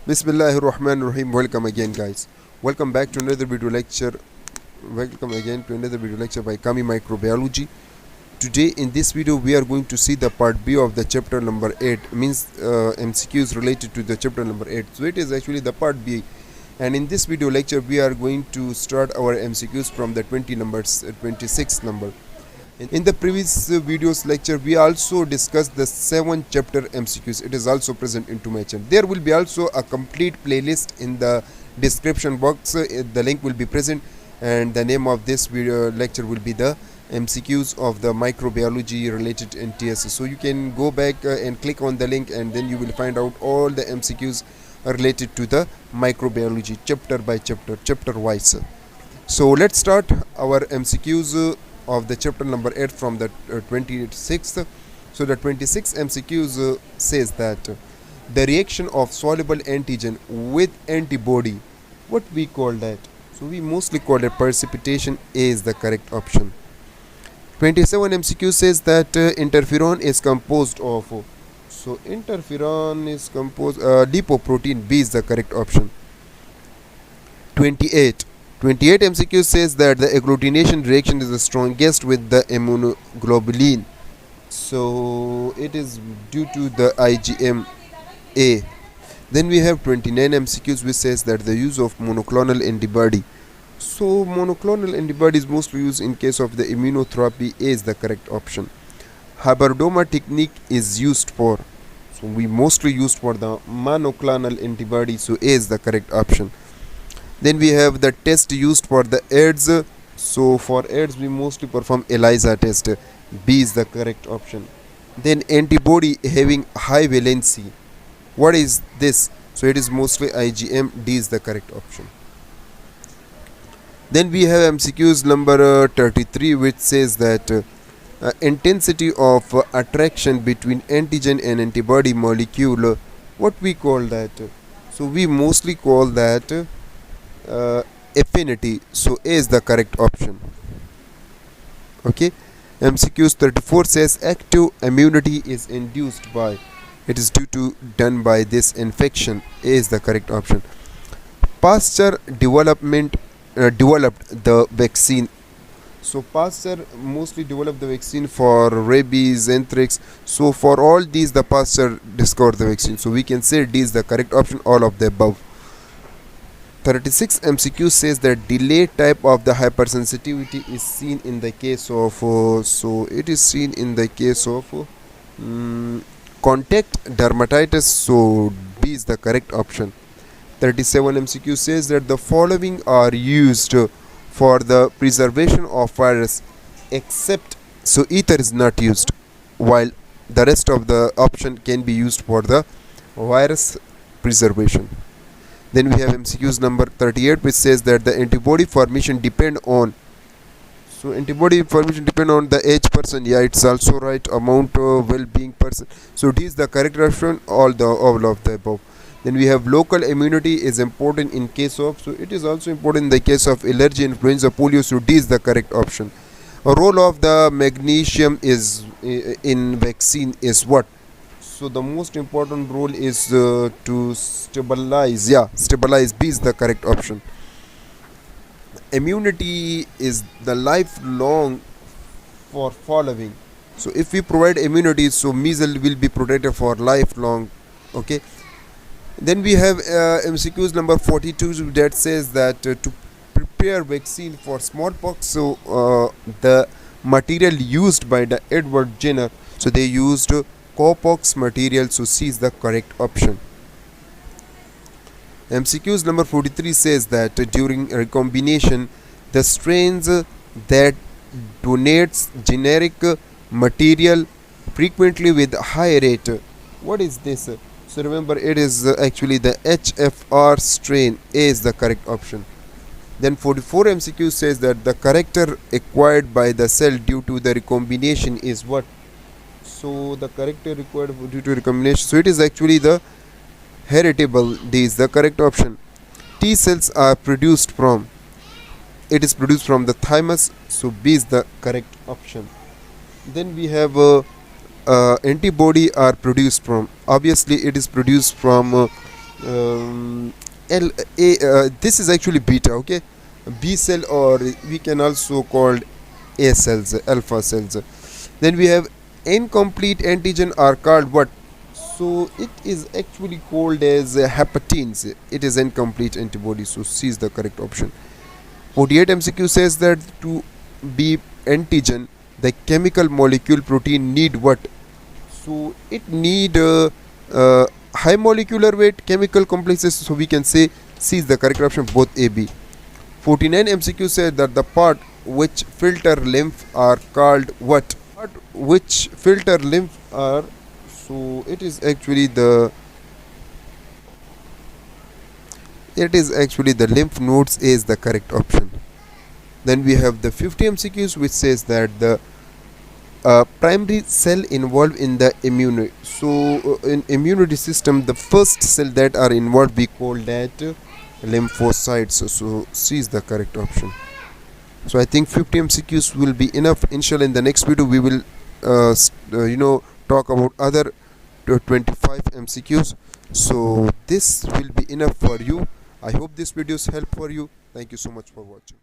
Bismillahirrahmanirrahim. Welcome again, guys. Welcome back to another video lecture. Welcome again to another video lecture by Kami Microbiology. Today in this video we are going to see the part B of the chapter number 8, means MCQs related to the chapter number 8. So it is actually the part B, and in this video lecture we are going to start our MCQs from the 26th number. In the previous videos lecture we also discussed the 7 chapter MCQs. It is also present into my channel. There will be also a complete playlist in the description box. The link will be present, and the name of this video lecture will be the MCQs of the microbiology related NTS. So you can go back and click on the link, and then you will find out all the MCQs related to the microbiology chapter by chapter wise. So let's start our MCQs of the chapter number 8 from the 26th. So the 26th MCQs says that the reaction of soluble antigen with antibody, what we call that? So we mostly call it precipitation. is the correct option. 27 MCQ says that interferon is composed of, so interferon is composed lipoprotein. B is the correct option. 28 MCQ says that the agglutination reaction is the strongest with the immunoglobulin. So it is due to the IgM A. Then we have 29 MCQs which says that the use of monoclonal antibody. So monoclonal antibody is mostly used in case of the immunotherapy. A is the correct option. Hybridoma technique is used for, so we mostly used for the monoclonal antibody. So A is the correct option. Then we have the test used for the AIDS. So for AIDS we mostly perform ELISA test. B is the correct option. Then antibody having high valency, what is this? So it is mostly IgM. D is the correct option. Then we have MCQs number 33 which says that intensity of attraction between antigen and antibody molecule, what we call that? So we mostly call that affinity. So A is the correct option. Okay. MCQs 34 says active immunity is induced by, it is done by this infection. A is the correct option. Pasteur developed the vaccine. So Pasteur mostly developed the vaccine for rabies, anthrax. So for all these the Pasteur discovered the vaccine. So we can say D is the correct option, all of the above. 36 MCQ says that delayed type of the hypersensitivity is seen in the case of so it is seen in the case of contact dermatitis. So B is the correct option. 37 MCQ says that the following are used for the preservation of virus except, so ether is not used, while the rest of the option can be used for the virus preservation. Then we have MCQs number 38 which says that the antibody formation depend on, so antibody formation depend on the age person. Yeah, it's also right. Amount of well-being person. So D is the correct option, all of the above. Then we have local immunity is important in case of, so it is also important in the case of allergy, influenza, polio. So D is the correct option. A role of the magnesium is in vaccine is what? So the most important role is to stabilize. Yeah, stabilize. B is the correct option. Immunity is the lifelong for following. So if we provide immunity, so measles will be protected for lifelong. Okay. Then we have MCQs number 42 that says that to prepare vaccine for smallpox. So the material used by the Edward Jenner, so they used cowpox material. So C is the correct option. MCQs number 43 says that during recombination the strains that donates generic material frequently with high rate, what is this? So remember, it is actually the HFR strain. A is the correct option. Then 44 MCQ says that the character acquired by the cell due to the recombination is what? So the character required due to recombination, so it is actually the heritable. D is the correct option. T cells are produced from, it is produced from the thymus. So B is the correct option. Then we have antibody are produced from, obviously it is produced from um, this is actually beta, okay. B cell, or we can also call A cells, alpha cells. Then we have incomplete antigen are called what? So it is actually called as hepatins. It is incomplete antibody, so C is the correct option. 48 MCQ says that to be antigen, the chemical molecule protein need what? So it need high molecular weight chemical complexes, so we can say C is the correct option, both A, B. 49 MCQ said that the part which filter lymph are called what? Part which filter lymph are, so it is actually the lymph nodes is the correct option. Then we have the 50 MCQs which says that the primary cell involved in the immunity. So in immunity system, the first cell that are involved we call that lymphocytes. So C is the correct option. So I think 50 MCQs will be enough. Inshallah, in the next video we will talk about other 25 MCQs. So this will be enough for you. I hope this video is help for you. Thank you so much for watching.